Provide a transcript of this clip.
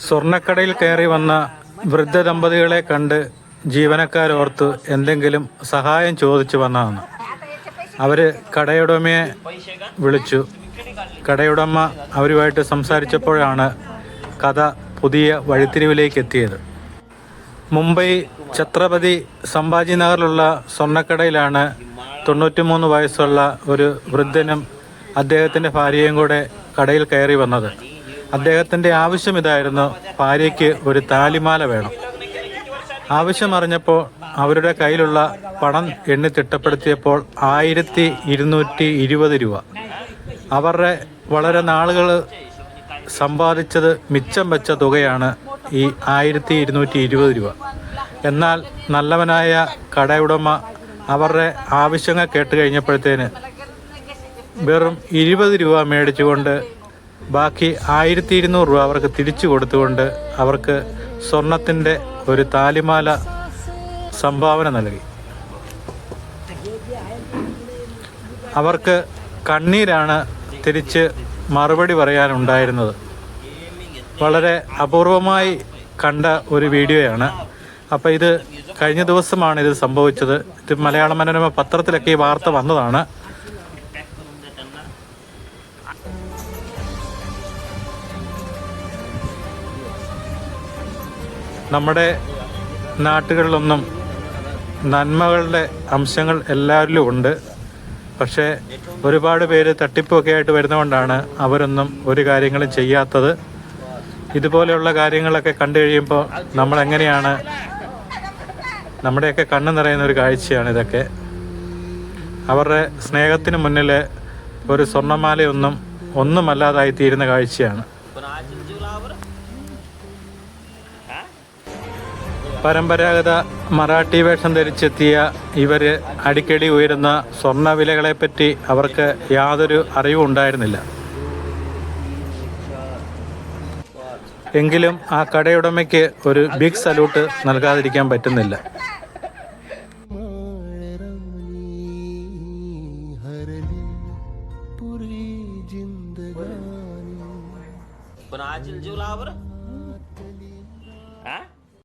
സ്വർണ്ണക്കടയിൽ കയറി വന്ന വൃദ്ധ ദമ്പതികളെ കണ്ട് ജീവനക്കാരോർത്ത് എന്തെങ്കിലും സഹായം ചോദിച്ചു വന്നതാണ്. അവർ കടയുടമയെ വിളിച്ചു. കടയുടമ അവരുമായിട്ട് സംസാരിച്ചപ്പോഴാണ് കഥ പുതിയ വഴിത്തിരിവിലേക്ക് എത്തിയത്. മുംബൈ ഛത്രപതി സംഭാജി നഗറിലുള്ള സ്വർണ്ണക്കടയിലാണ് 93 വയസ്സുള്ള ഒരു വൃദ്ധനും അദ്ദേഹത്തിൻ്റെ ഭാര്യയും കൂടെ കടയിൽ കയറി വന്നത്. അദ്ദേഹത്തിൻ്റെ ആവശ്യം ഇതായിരുന്നു: ഭാര്യയ്ക്ക് ഒരു താലിമാല വേണം. ആവശ്യമറിഞ്ഞപ്പോൾ അവരുടെ കയ്യിലുള്ള പണം എണ്ണി തിട്ടപ്പെടുത്തിയപ്പോൾ 1220 രൂപ. അവരുടെ വളരെ നാളുകൾ സമ്പാദിച്ചത് മിച്ചം വെച്ച തുകയാണ് ഈ 1220 രൂപ. എന്നാൽ നല്ലവനായ കടയുടമ അവരുടെ ആവശ്യങ്ങൾ കേട്ട് കഴിഞ്ഞപ്പോഴത്തേന് വെറും 20 രൂപ മേടിച്ചുകൊണ്ട് ബാക്കി 1200 രൂപ അവർക്ക് തിരിച്ചു കൊടുത്തുകൊണ്ട് അവർക്ക് സ്വർണത്തിൻ്റെ ഒരു താലിമാല സംഭാവന നൽകി. അവർക്ക് കണ്ണീരാണ് തിരിച്ച് മറുപടി പറയാനുണ്ടായിരുന്നത്. വളരെ അപൂർവമായി കണ്ട ഒരു വീഡിയോയാണ്. അപ്പോൾ ഇത് കഴിഞ്ഞ ദിവസമാണ് ഇത് സംഭവിച്ചത്. ഇത് മലയാള മനോരമ പത്രത്തിലൊക്കെ ഈ വാർത്ത വന്നതാണ്. നമ്മുടെ നാട്ടുകളിലൊന്നും നന്മകളുടെ അംശങ്ങൾ എല്ലാവരിലും ഉണ്ട്. പക്ഷേ ഒരുപാട് പേര് തട്ടിപ്പൊക്കെ ആയിട്ട് വരുന്നതുകൊണ്ടാണ് അവരൊന്നും ഒരു കാര്യങ്ങളും ചെയ്യാത്തത്. ഇതുപോലെയുള്ള കാര്യങ്ങളൊക്കെ കണ്ടു കഴിയുമ്പോൾ നമ്മളെങ്ങനെയാണ്, നമ്മുടെയൊക്കെ കണ്ണ് നിറയുന്ന ഒരു കാഴ്ചയാണ് ഇതൊക്കെ. അവരുടെ സ്നേഹത്തിന് മുന്നിൽ ഒരു ഒന്നുമല്ലാതായി തീരുന്ന കാഴ്ചയാണ്. പരമ്പരാഗത മറാഠി വേഷം ധരിച്ചെത്തിയ ഇവർ അടിക്കടി ഉയരുന്ന സ്വർണ്ണ വിലകളെപ്പറ്റി അവർക്ക് യാതൊരു അറിവും ഉണ്ടായിരുന്നില്ല. എങ്കിലും ആ കടയുടമയ്ക്ക് ഒരു ബിഗ് സല്യൂട്ട് നൽകാതിരിക്കാൻ പറ്റുന്നില്ല. बनाचिल जुलावर